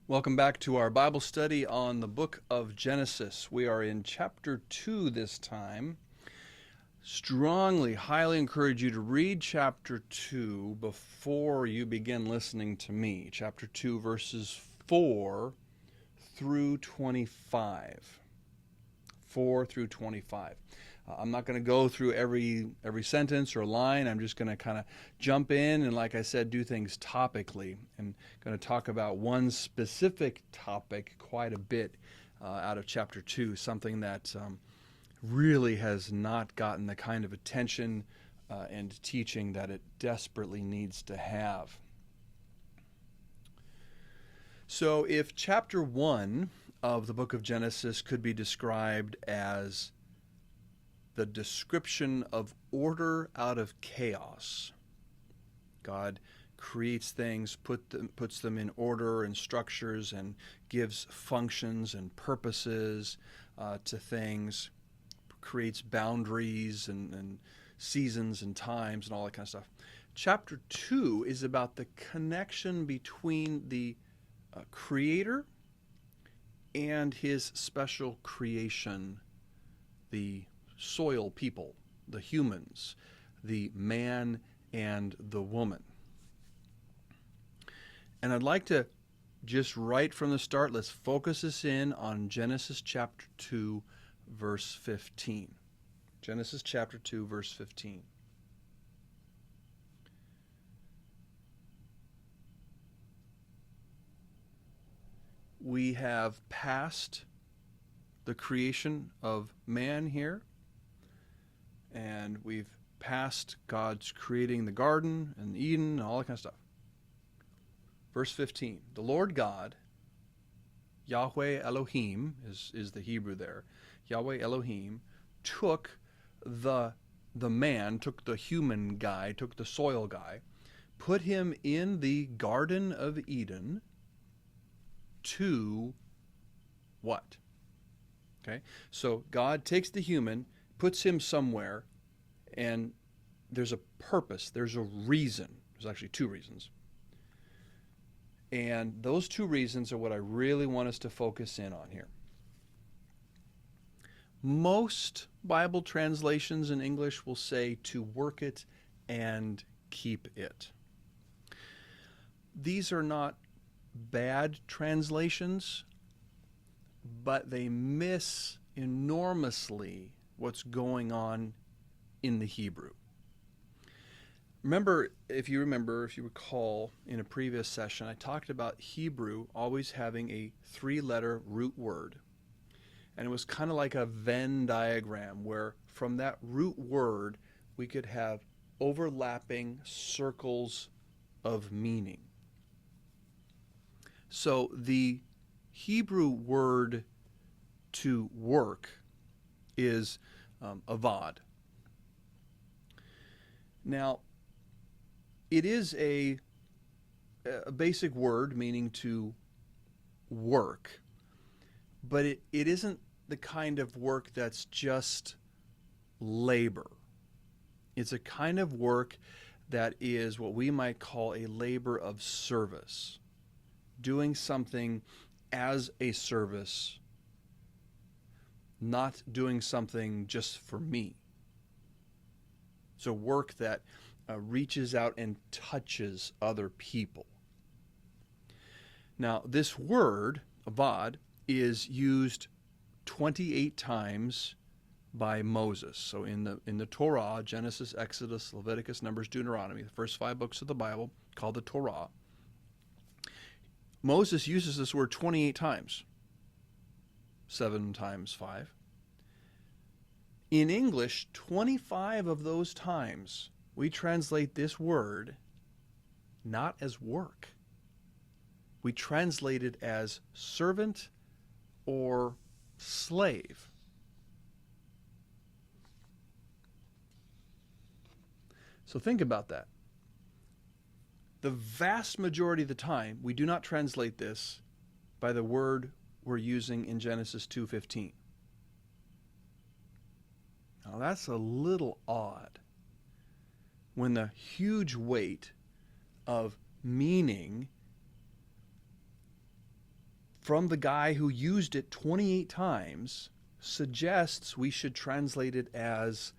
Welcome back to our Bible study on the book of Genesis. We are in chapter 2 this time. Strongly, highly encourage you to read chapter 2 before you begin listening to me. Chapter 2, verses 4 through 25. 4 through 25. I'm not going to go through every sentence or line. I'm just going to kind of jump in and, like I said, do things topically. And going to talk about one specific topic quite a bit out of chapter 2, something that really has not gotten the kind of attention and teaching that it desperately needs to have. So if chapter 1 of the book of Genesis could be described as the description of order out of chaos. God creates things, puts them in order and structures, and gives functions and purposes to things, creates boundaries and seasons and times and all that kind of stuff. Chapter 2 is about the connection between the Creator and his special creation, the soil people, the humans, the man and the woman. And I'd like to just right from the start, let's focus this in on Genesis chapter 2, verse 15. Genesis chapter 2, verse 15. We have passed the creation of man here, and we've passed God's creating the garden and Eden and all that kind of stuff. Verse 15, the Lord God, Yahweh Elohim is the Hebrew there, Yahweh Elohim, took the man, took the human guy, took the soil guy, put him in the Garden of Eden to what? Okay, so God takes the human, puts him somewhere, and there's a purpose, there's a reason. There's actually two reasons. And those two reasons are what I really want us to focus in on here. Most Bible translations in English will say to work it and keep it. These are not bad translations, but they miss enormously what's going on in the Hebrew. If you recall, in a previous session, I talked about Hebrew always having a three-letter root word. And it was kind of like a Venn diagram where from that root word we could have overlapping circles of meaning. So the Hebrew word to work is avad. Now, it is a basic word meaning to work, but it isn't the kind of work that's just labor. It's a kind of work that is what we might call a labor of service, doing something as a service, not doing something just for me. It's a work that reaches out and touches other people. Now, this word, avad, is used 28 times by Moses. So in the Torah, Genesis, Exodus, Leviticus, Numbers, Deuteronomy, the first 5 books of the Bible called the Torah, Moses uses this word 28 times. 7 times 5. In English, 25 of those times we translate this word not as work. We translate it as servant or slave. So think about that. The vast majority of the time, we do not translate this by the word we're using in Genesis 2:15. Now that's a little odd when the huge weight of meaning from the guy who used it 28 times suggests we should translate it as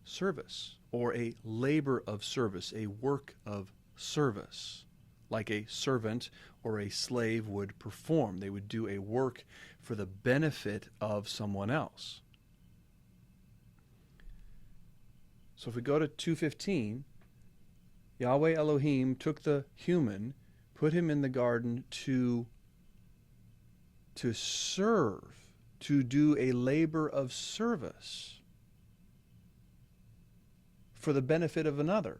service, or a labor of service, a work of service, like a servant or a slave would perform. They would do a work for the benefit of someone else. So if we go to 2:15, Yahweh Elohim took the human, put him in the garden to serve, to do a labor of service for the benefit of another.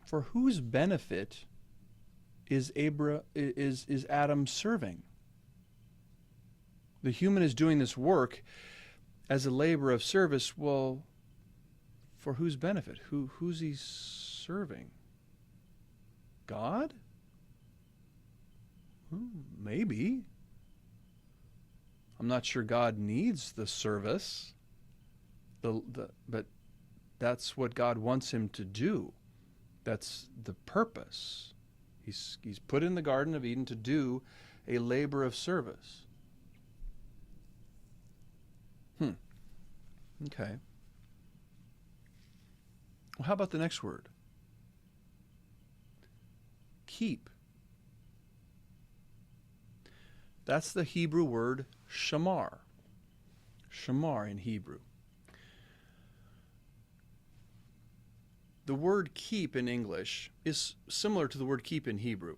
For whose benefit is Adam serving? The human is doing this work as a labor of service. Well, for whose benefit? Who's he serving? God? Maybe. I'm not sure God needs the service, but that's what God wants him to do. That's the purpose. He's put in the Garden of Eden to do a labor of service. Okay. Well, how about the next word? Keep. That's the Hebrew word shamar. Shamar in Hebrew. The word keep in English is similar to the word keep in Hebrew.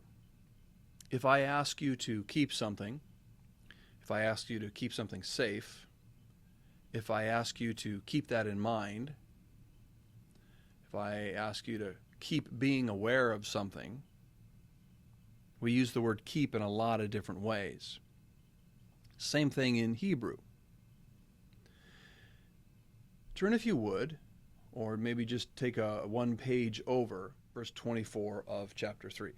If I ask you to keep something, if I ask you to keep something safe, if I ask you to keep that in mind, if I ask you to keep being aware of something, we use the word keep in a lot of different ways. Same thing in Hebrew. Turn, if you would, or maybe just take a one page over, verse 24 of chapter 3.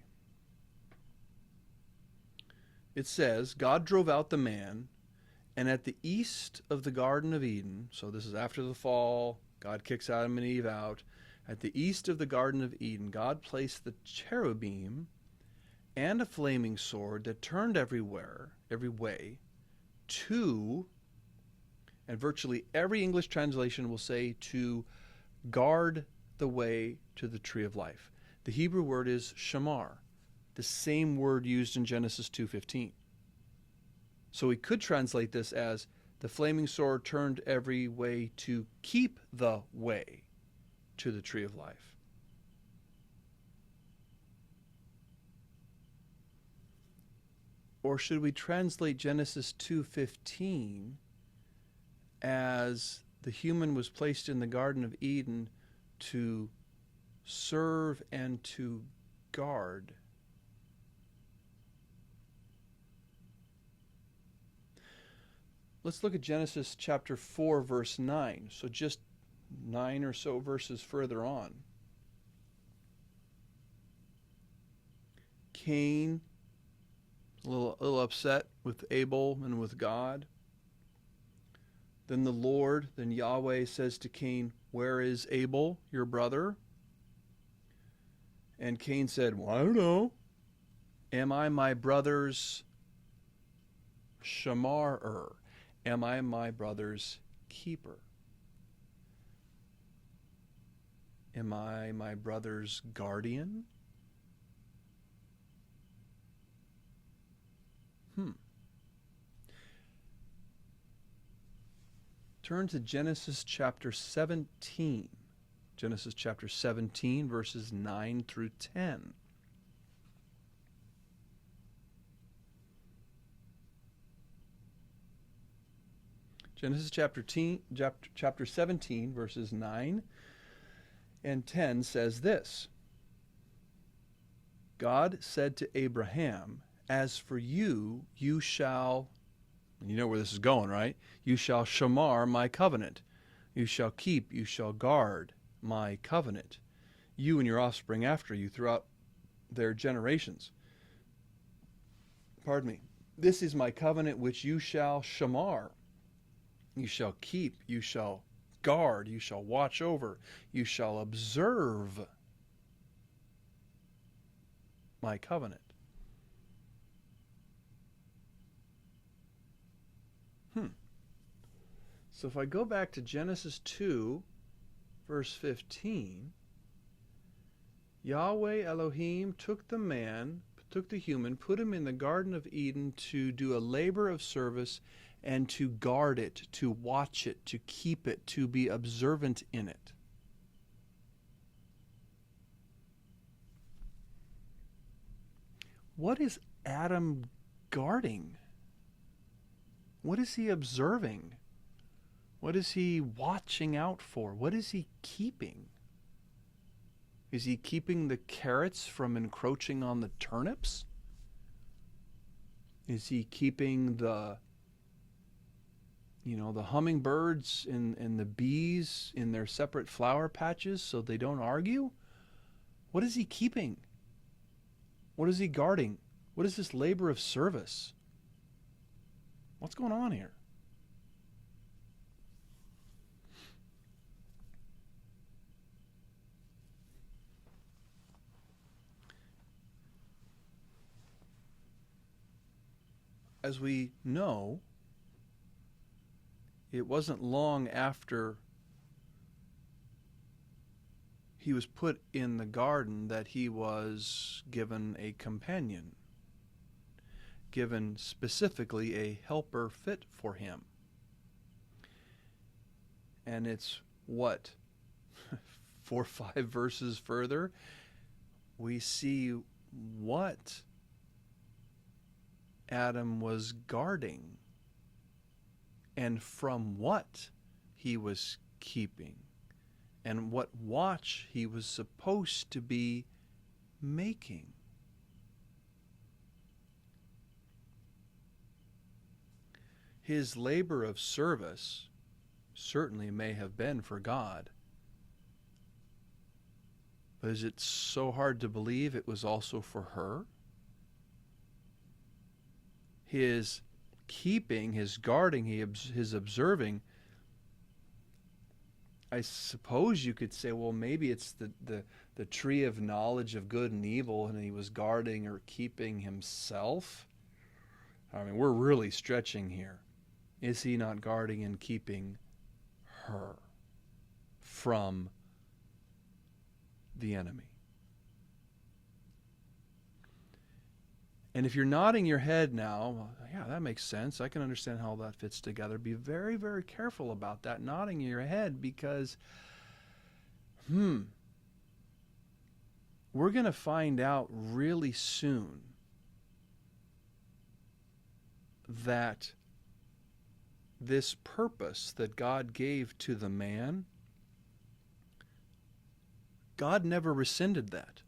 It says, God drove out the man, and at the east of the Garden of Eden, so this is after the fall, God kicks Adam and Eve out. At the east of the Garden of Eden, God placed the cherubim and a flaming sword that turned every way to, and virtually every English translation will say, to guard the way to the tree of life. The Hebrew word is shamar, the same word used in Genesis 2:15. So we could translate this as the flaming sword turned every way to keep the way to the tree of life. Or should we translate Genesis 2:15 as the human was placed in the Garden of Eden to serve and to guard? Let's look at Genesis chapter 4, verse 9. So just 9 or so verses further on. Cain, a little upset with Abel and with God. Then Yahweh says to Cain, where is Abel, your brother? And Cain said, well, I don't know. Am I my brother's shamarer? Am I my brother's keeper? Am I my brother's guardian? Turn to Genesis chapter 17. Genesis chapter 17, verses 9 through 10. Genesis chapter 17, verses 9 and 10 says this. God said to Abraham, as for you, you shall, and you know where this is going, right? You shall shamar my covenant. You shall keep, you shall guard my covenant. You and your offspring after you throughout their generations. Pardon me. This is my covenant which you shall shamar. You shall keep, you shall guard, you shall watch over, you shall observe my covenant. So if I go back to Genesis 2, verse 15, Yahweh Elohim took the human, put him in the Garden of Eden to do a labor of service and to guard it, to watch it, to keep it, to be observant in it. What is Adam guarding? What is he observing? What is he watching out for? What is he keeping? Is he keeping the carrots from encroaching on the turnips? Is he keeping the hummingbirds and the bees in their separate flower patches so they don't argue? What is he keeping? What is he guarding? What is this labor of service? What's going on here? As we know, it wasn't long after he was put in the garden that he was given a companion, given specifically a helper fit for him. And it's 4 or 5 verses further, we see what Adam was guarding and from what he was keeping and what watch he was supposed to be making. His labor of service certainly may have been for God, but is it so hard to believe it was also for her? His keeping, his guarding, his observing, I suppose you could say, well, maybe it's the tree of knowledge of good and evil, and he was guarding or keeping himself. I mean, we're really stretching here. Is he not guarding and keeping her from the enemy? And if you're nodding your head now, well, yeah, that makes sense. I can understand how that fits together. Be very, very careful about that, nodding your head, because, we're going to find out really soon that this purpose that God gave to the man, God never rescinded that.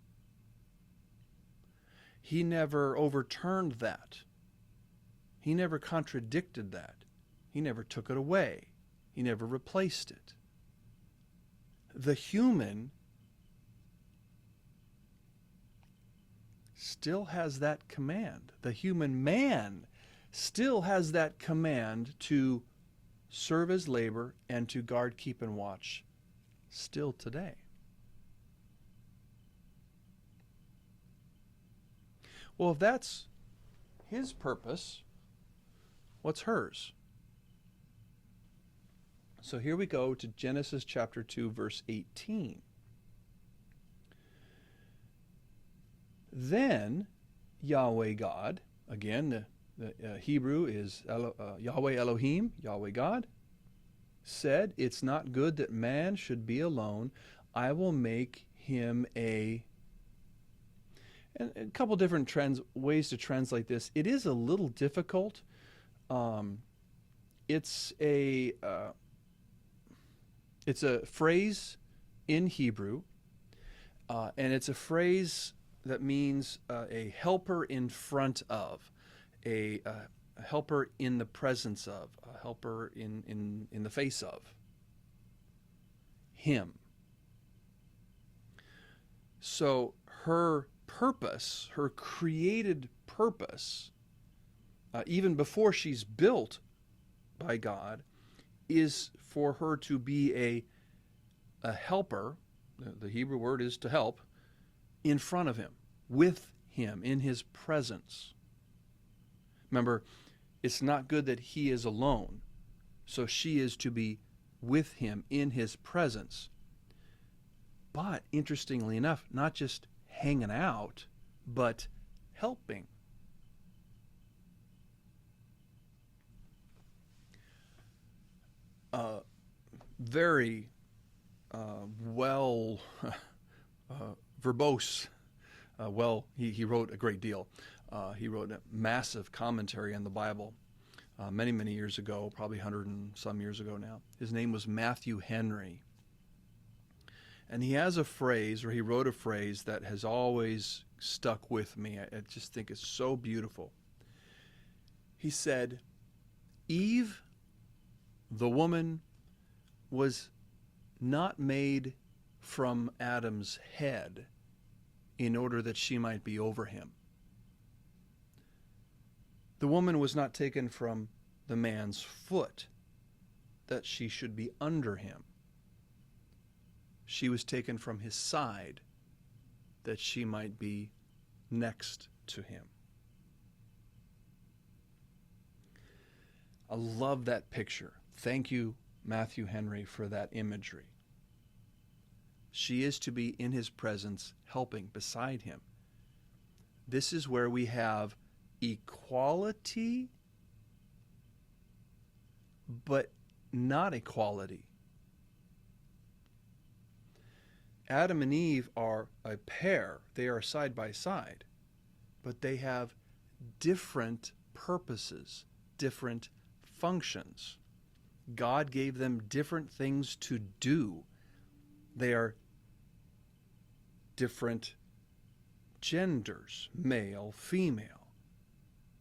He never overturned that. He never contradicted that. He never took it away. He never replaced it. The human still has that command. The human man still has that command to serve as labor and to guard, keep, and watch still today. Well, if that's his purpose, what's hers? So here we go to Genesis chapter 2, verse 18. Then Yahweh God, again, the Hebrew is Yahweh Elohim, Yahweh God, said, "It's not good that man should be alone. I will make him a..." And a couple different ways to translate this. It is a little difficult. It's a phrase in Hebrew, and it's a phrase that means a helper in front of, a helper in the presence of, a helper in the face of him. So her purpose, her created purpose, even before she's built by God, is for her to be a helper. The Hebrew word is to help, in front of him, with him, in his presence. Remember, it's not good that he is alone, so she is to be with him in his presence. But interestingly enough, not just hanging out, but helping. Very well verbose. He wrote a great deal. He wrote a massive commentary on the Bible many, many years ago, probably 100 and some years ago now. His name was Matthew Henry. And he has a phrase, or he wrote a phrase that has always stuck with me. I just think it's so beautiful. He said, Eve, the woman, was not made from Adam's head in order that she might be over him. The woman was not taken from the man's foot that she should be under him. She was taken from his side that she might be next to him. I love that picture. Thank you, Matthew Henry, for that imagery. She is to be in his presence, helping beside him. This is where we have equality, but not equality. Adam and Eve are a pair. They are side by side, but they have different purposes, different functions. God gave them different things to do. They are different genders, male, female,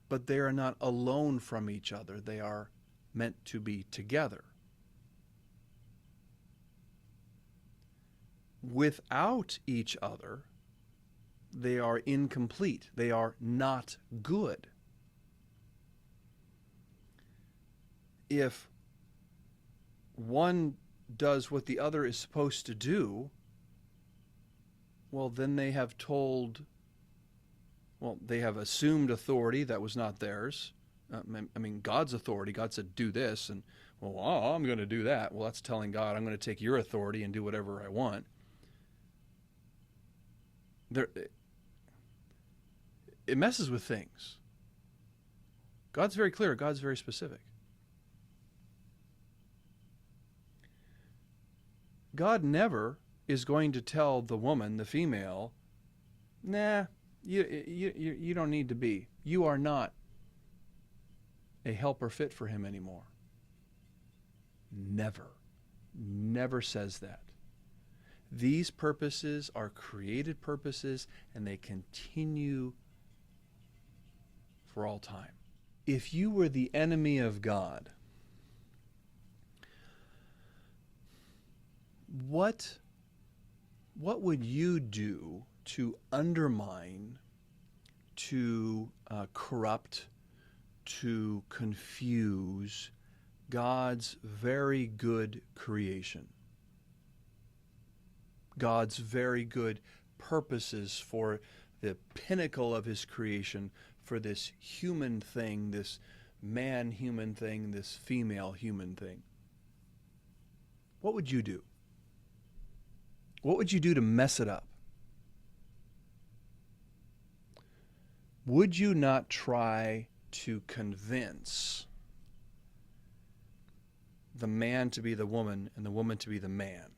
but they are not alone from each other. They are meant to be together. Without each other, they are incomplete. They are not good. If one does what the other is supposed to do, well, then they have assumed authority that was not theirs. God's authority. God said, do this, and, well, I'm going to do that. Well, that's telling God, I'm going to take your authority and do whatever I want. It messes with things. God's very clear. God's very specific. God never is going to tell the woman, the female, nah, you don't need to be. You are not a helper fit for him anymore. Never says that. These purposes are created purposes, and they continue for all time. If you were the enemy of God, what would you do to undermine, to corrupt, to confuse God's very good creation? God's very good purposes for the pinnacle of his creation, for this human thing, this man-human thing, this female-human thing. What would you do? What would you do to mess it up? Would you not try to convince the man to be the woman and the woman to be the man?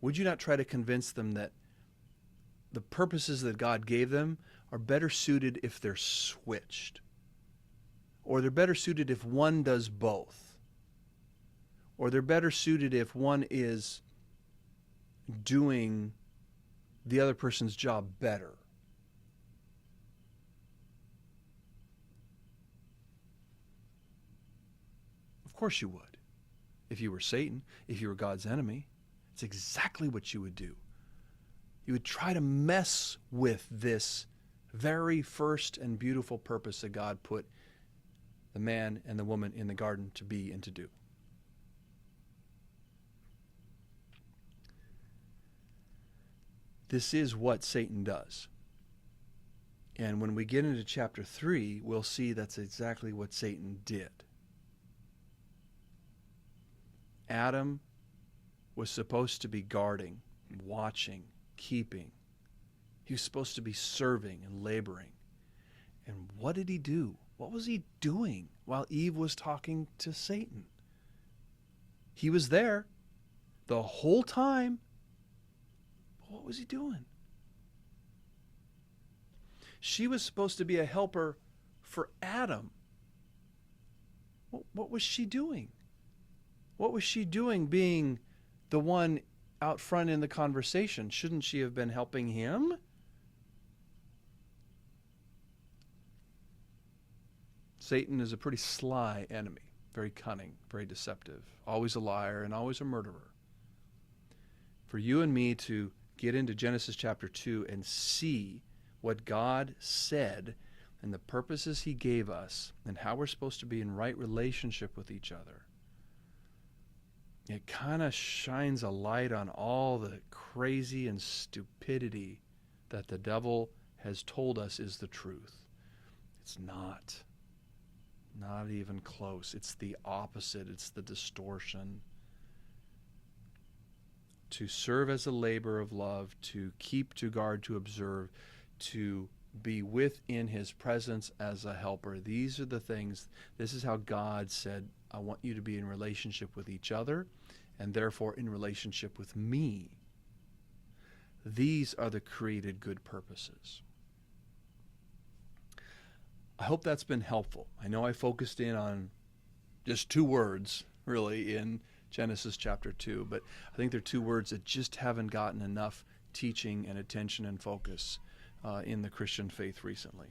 Would you not try to convince them that the purposes that God gave them are better suited if they're switched? Or they're better suited if one does both? Or they're better suited if one is doing the other person's job better? Of course you would. If you were Satan, if you were God's enemy, it's exactly what you would do. You would try to mess with this very first and beautiful purpose that God put the man and the woman in the garden to be and to do. This is what Satan does. And when we get into chapter 3, we'll see that's exactly what Satan did. Adam was supposed to be guarding, watching, keeping. He was supposed to be serving and laboring. And what did he do? What was he doing while Eve was talking to Satan? He was there the whole time. But what was he doing? She was supposed to be a helper for Adam. What was she doing? What was she doing being the one out front in the conversation? Shouldn't she have been helping him? Satan is a pretty sly enemy, very cunning, very deceptive, always a liar and always a murderer. For you and me to get into Genesis chapter 2 and see what God said and the purposes he gave us and how we're supposed to be in right relationship with each other, it kind of shines a light on all the crazy and stupidity that the devil has told us is the truth. It's not. Not even close. It's the opposite. It's the distortion. To serve as a labor of love, to keep, to guard, to observe, to be within his presence as a helper. These are the things, this is how God said, I want you to be in relationship with each other and therefore in relationship with me. These are the created good purposes. I hope that's been helpful. I know I focused in on just 2 words, really, in Genesis chapter 2, but I think they're 2 words that just haven't gotten enough teaching and attention and focus in the Christian faith recently.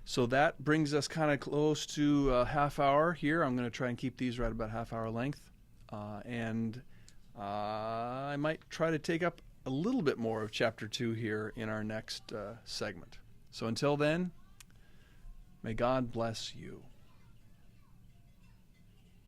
So that brings us kind of close to a half hour here. I'm going to try and keep these right about half hour length. And I might try to take up a little bit more of chapter 2 here in our next segment. So until then, may God bless you.